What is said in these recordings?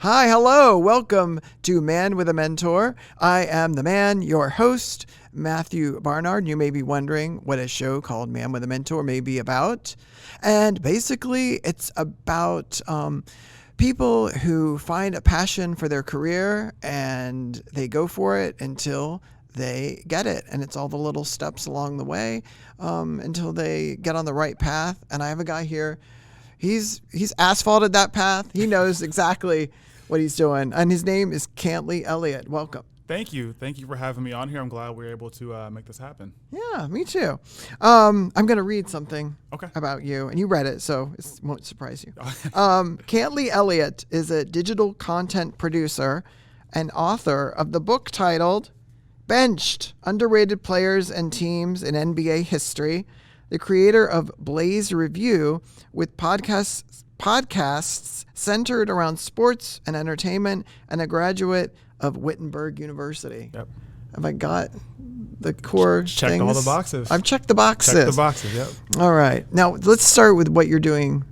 Hi, hello, welcome to Man with a Mentor. I am the man, your host, Matthew Barnard. You may be wondering what a show called Man with a Mentor may be about. And basically, it's about people who find a passion for their career and they go for it until they get it. And it's all the little steps along the way until they get on the right path. And I have a guy here. He's asphalted that path. He knows exactly what he's doing. And his name is Cantly Elliott. Welcome. Thank you. Thank you for having me on here. I'm glad we were able to make this happen. Yeah, me too. I'm going to read something Okay. about you. And you read it, so it won't surprise you. Cantly Elliott is a digital content producer and author of the book titled Benched, Underrated Players and Teams in NBA History, the creator of Blaze Review, with podcasts centered around sports and entertainment, and a graduate of Wittenberg University. Yep. Have I got the core Checked things? all the boxes. I've checked the boxes. Checked the boxes, yep. All right. Now, let's start with what you're doing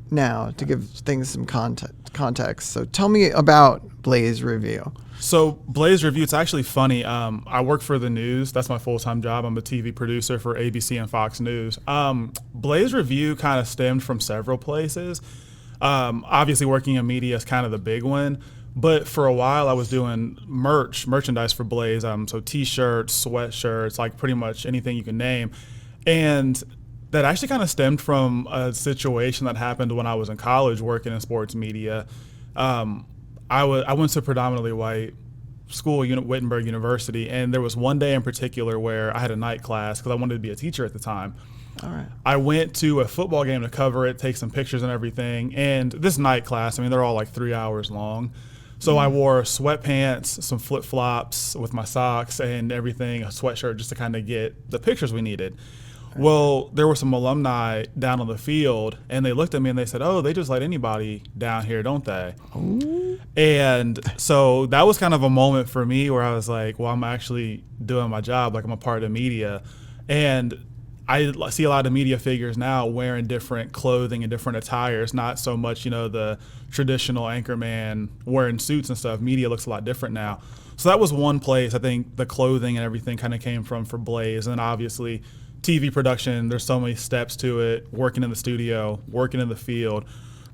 now to give things some context. So tell me about Blaze Review. So Blaze Review, it's actually funny. I work for the news. That's my full-time job. I'm a TV producer for ABC and Fox News. Blaze Review kind of stemmed from several places. Obviously, working in media is kind of the big one. But for a while, I was doing merchandise for Blaze. So T-shirts, sweatshirts, like pretty much anything you can name. And that actually kind of stemmed from a situation that happened when I was in college working in sports media. I went to predominantly white school, Wittenberg University, and there was one day in particular where I had a night class because I wanted to be a teacher at the time. All right. I went to a football game to cover it, take some pictures and everything. And this night class, they're all like 3 hours long. So I wore sweatpants, some flip-flops with my socks and everything, a sweatshirt just to kind of get the pictures we needed. Well, there were some alumni down on the field, and they looked at me and they said, "Oh, they just let anybody down here, don't they?" Ooh. And so that was kind of a moment for me where I was like, well, I'm actually doing my job, like I'm a part of media. And I see a lot of media figures now wearing different clothing and different attires, not so much, the traditional anchorman wearing suits and stuff. Media looks a lot different now. So that was one place I think the clothing and everything kind of came from for Blaze. And then obviously TV production, there's so many steps to it, working in the studio, working in the field,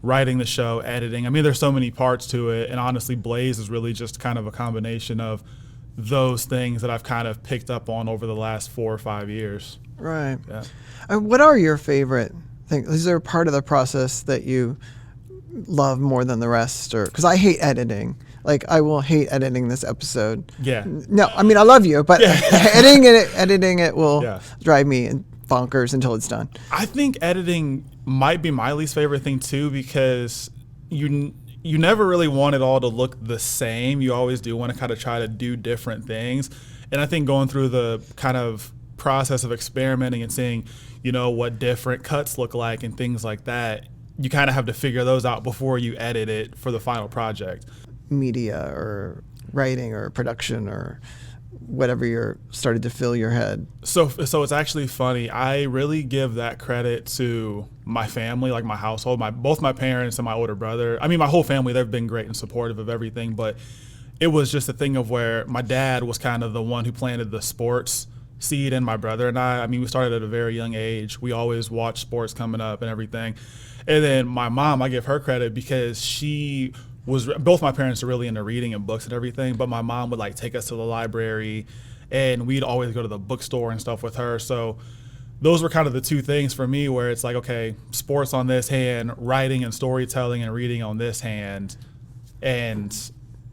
writing the show, editing. There's so many parts to it. And honestly, Blaze is really just kind of a combination of those things that I've kind of picked up on over the last 4 or 5 years. Right. Yeah. What are your favorite things? Is there a part of the process that you love more than the rest? Or because I hate editing. Like, I will hate editing this episode. Yeah. No, I love you, but editing it will Yeah. drive me bonkers until it's done. I think editing might be my least favorite thing too, because you never really want it all to look the same. You always do want to kind of try to do different things. And I think going through the kind of process of experimenting and seeing, what different cuts look like and things like that, you kind of have to figure those out before you edit it for the final project. Media or writing or production or whatever you're started to fill your head. So it's actually funny. I really give that credit to my family, like my household, both my parents and my older brother. My whole family, they've been great and supportive of everything, but it was just a thing of where my dad was kind of the one who planted the sports seed in my brother and I. We started at a very young age. We always watched sports coming up and everything. And then my mom, I give her credit because both my parents are really into reading and books and everything, but my mom would take us to the library and we'd always go to the bookstore and stuff with her. So those were kind of the two things for me where it's like, okay, sports on this hand, writing and storytelling and reading on this hand. And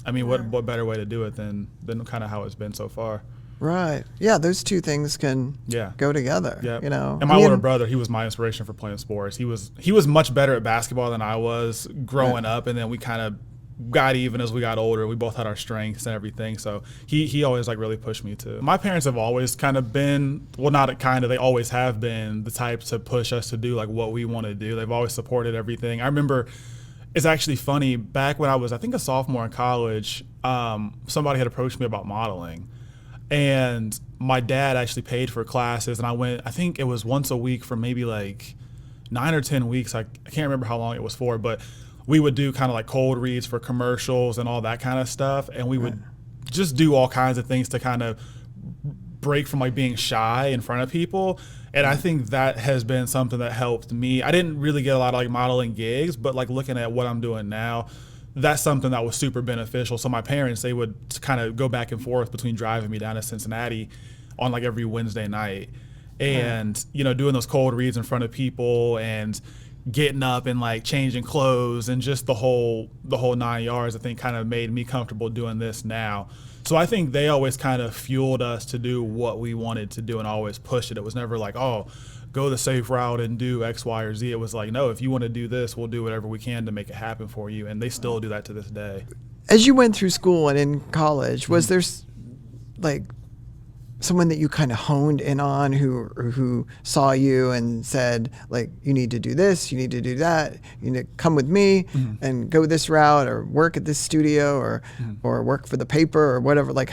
what better way to do it than kind of how it's been so far. Right. Yeah, those two things can go together. Yeah. And my older brother, he was my inspiration for playing sports. He was much better at basketball than I was growing up, and then we kind of got even as we got older. We both had our strengths and everything, so he always really pushed me too. My parents have always kind of been, they always have been the type to push us to do what we want to do. They've always supported everything. I remember, it's actually funny, back when I was, I think, a sophomore in college, somebody had approached me about modeling. And my dad actually paid for classes, and I went, I think it was once a week for maybe 9 or 10 weeks. I can't remember how long it was for, but we would do kind of like cold reads for commercials and all that kind of stuff. And we would just do all kinds of things to kind of break from like being shy in front of people. And I think that has been something that helped me. I didn't really get a lot of like modeling gigs, but like looking at what I'm doing now, that's something that was super beneficial. So my parents, they would kind of go back and forth between driving me down to Cincinnati on like every Wednesday night and, you know, doing those cold reads in front of people and getting up and like changing clothes and just the whole 9 yards, I think kind of made me comfortable doing this now. So I think they always kind of fueled us to do what we wanted to do and always pushed it. It was never like, oh, go the safe route and do X, Y, or Z. It was like, no, if you want to do this, we'll do whatever we can to make it happen for you. And they still do that to this day. As you went through school and in college, was there like someone that you kind of honed in on who saw you and said, like, you need to do this, you need to do that, you need to come with me and go this route or work at this studio or work for the paper or whatever? Like,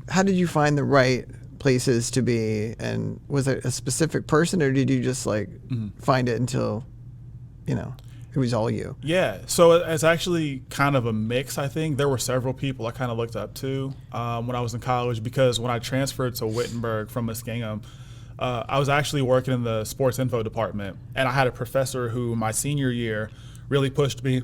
how did you find the right places to be? And was it a specific person, or did you just like find it until, you know, it was all you? Yeah, so it's actually kind of a mix, I think. There were several people I kind of looked up to when I was in college, because when I transferred to Wittenberg from Muskingum, I was actually working in the sports info department, and I had a professor who my senior year really pushed me,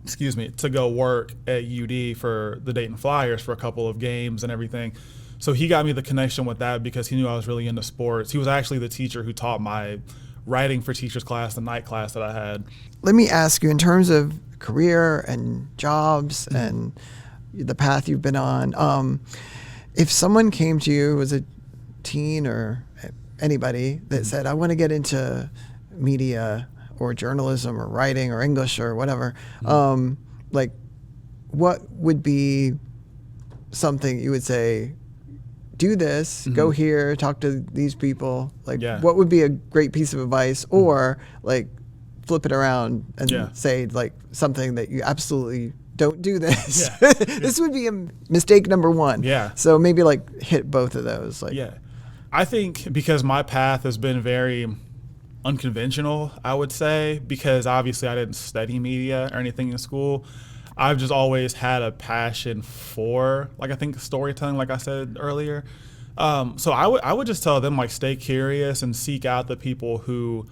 to go work at UD for the Dayton Flyers for a couple of games and everything. So he got me the connection with that because he knew I was really into sports. He was actually the teacher who taught my writing for teachers class, the night class that I had. Let me ask you, in terms of career and jobs and the path you've been on, if someone came to you as a teen or anybody that said, I want to get into media or journalism or writing or English or whatever, like, what would be something you would say, do this, go here, talk to these people? Like, what would be a great piece of advice? Or like flip it around and say like something that you absolutely don't do this. This would be a mistake number one. So maybe like hit both of those. Like, I think because my path has been very unconventional, I would say, because obviously I didn't study media or anything in school. I've just always had a passion for, like, I think storytelling, like I said earlier. So I would just tell them, like, stay curious and seek out the people who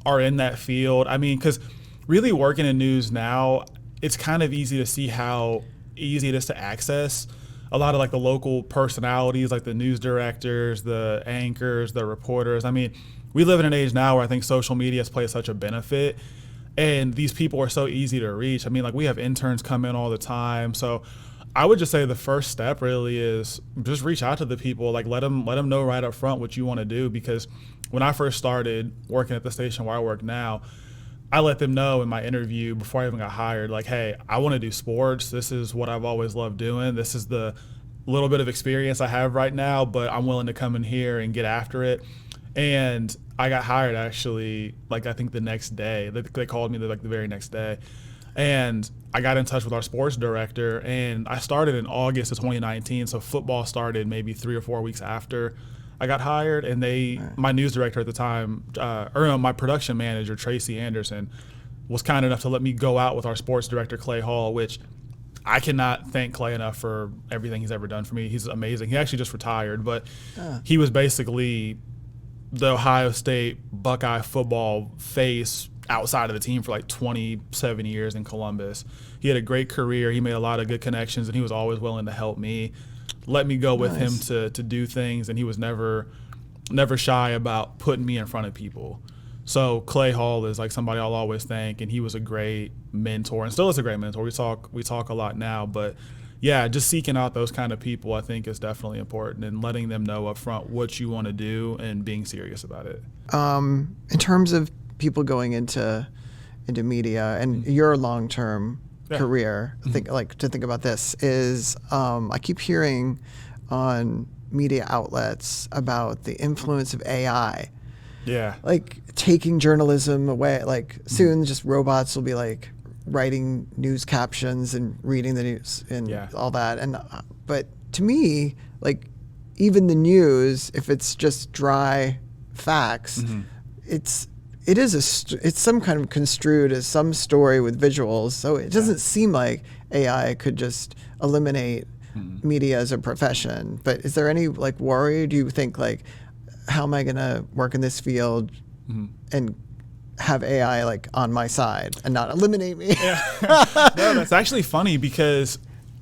are in that field. I mean, because really working in news now, it's kind of easy to see how easy it is to access a lot of like the local personalities, like the news directors, the anchors, the reporters. I mean, we live in an age now where I think social media has played such a benefit. And these people are so easy to reach. I mean, like, we have interns come in all the time. So I would just say the first step really is just reach out to the people. Like, let them know right up front what you want to do. Because when I first started working at the station where I work now, I let them know in my interview before I even got hired, like, hey, I want to do sports. This is what I've always loved doing. This is the little bit of experience I have right now, but I'm willing to come in here and get after it. And I got hired actually, like, I think the next day. They called me the very next day. And I got in touch with our sports director, and I started in August of 2019. So football started maybe 3 or 4 weeks after I got hired. And my news director at the time, my production manager, Tracy Anderson, was kind enough to let me go out with our sports director, Clay Hall, which I cannot thank Clay enough for everything he's ever done for me. He's amazing. He actually just retired, but he was basically the Ohio State Buckeye football face outside of the team for like 27 years in Columbus. He had a great career. He made a lot of good connections, and he was always willing to help me, let me go with him to do things, and he was never shy about putting me in front of people. So Clay Hall is like somebody I'll always thank, and he was a great mentor and still is a great mentor. We talk a lot now, but yeah, just seeking out those kind of people, I think, is definitely important, and letting them know up front what you want to do and being serious about it. In terms of people going into media and your long-term career, to think about this is, I keep hearing on media outlets about the influence of AI. Like taking journalism away. Like soon, just robots will be like writing news captions and reading the news and all that. And but to me, like, even the news, if it's just dry facts, it is it's some kind of construed as some story with visuals, so it doesn't seem like AI could just eliminate media as a profession. But is there any like worry? Do you think like, how am I gonna work in this field and have AI like on my side and not eliminate me? No, that's actually funny because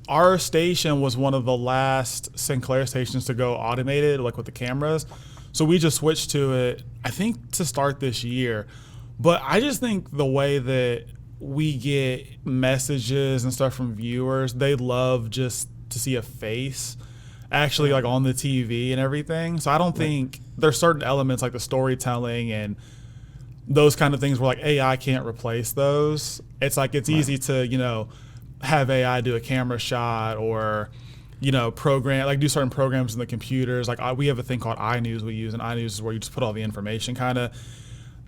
our station was one of the last Sinclair stations to go automated, like with the cameras. So we just switched to it, I think, to start this year. But I just think the way that we get messages and stuff from viewers, they love just to see a face actually like on the TV and everything. So I don't think there's certain elements like the storytelling and those kind of things where like AI can't replace those. It's like it's easy to, you know, have AI do a camera shot or, you know, program, like do certain programs in the computers. Like we have a thing called iNews we use, and iNews is where you just put all the information kind of.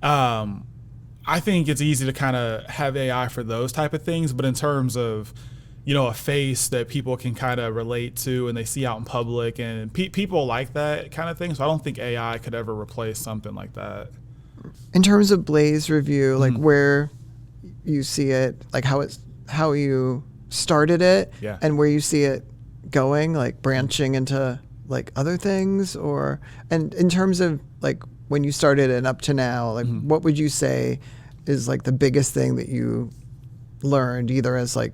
I think it's easy to kind of have AI for those type of things, but in terms of, you know, a face that people can kind of relate to and they see out in public, and people like that kind of thing. So I don't think AI could ever replace something like that. In terms of Blaze Review, like where you see it, like how you started it, and where you see it going, like branching into like other things, or, and in terms of like when you started and up to now, like what would you say is like the biggest thing that you learned, either as like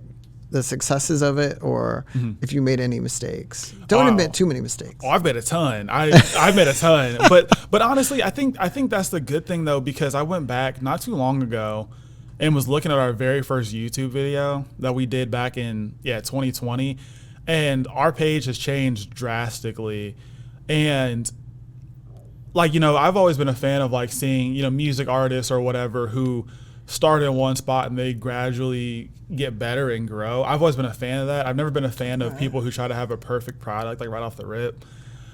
the successes of it or if you made any mistakes? Don't admit too many mistakes. Oh, I've made a ton. I've made a ton. But honestly, I think that's the good thing though, because I went back not too long ago and was looking at our very first YouTube video that we did back in 2020, and our page has changed drastically. And like, you know, I've always been a fan of like seeing, you know, music artists or whatever who start in one spot and they gradually get better and grow. I've always been a fan of that. I've never been a fan of people who try to have a perfect product like right off the rip.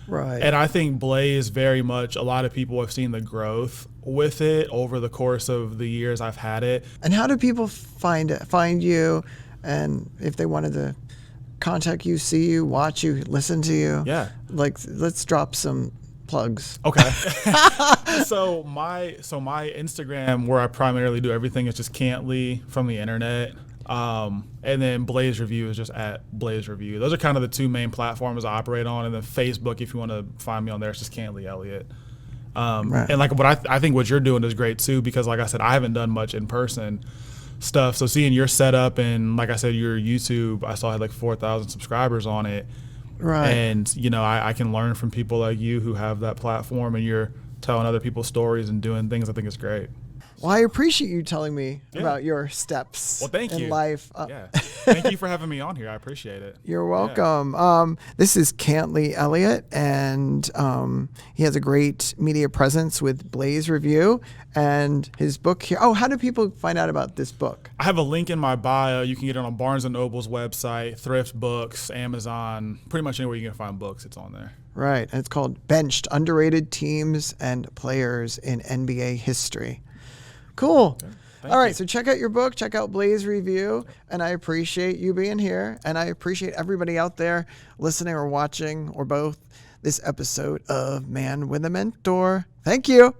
Right. And I think Blaze very much, a lot of people have seen the growth with it over the course of the years I've had it. And how do people find you, and if they wanted to contact you, see you, watch you, listen to you? Yeah. Like, let's drop some plugs. Okay. So my Instagram, where I primarily do everything, is just Cantly from the internet. And then Blaze Review is just at Blaze Review. Those are kind of the two main platforms I operate on. And then Facebook, if you want to find me on there, it's just Cantly Elliott. And like what I think what you're doing is great too, because like I said, I haven't done much in person stuff. So seeing your setup, and like I said, your YouTube, I saw had like 4,000 subscribers on it. Right. And, you know, I can learn from people like you who have that platform, and you're telling other people's stories and doing things. I think it's great. Well, I appreciate you telling me about your steps in life. Thank you for having me on here. I appreciate it. You're welcome. This is Cantly Elliott, and he has a great media presence with Blaze Review and his book here. Oh, how do people find out about this book? I have a link in my bio. You can get it on Barnes & Noble's website, Thrift Books, Amazon, pretty much anywhere you can find books, it's on there. Right, and it's called Benched, Underrated Teams and Players in NBA History. Cool. All right, so check out your book, check out Blaze Review, and I appreciate you being here, and I appreciate everybody out there listening or watching or both this episode of Man with a Mentor. Thank you.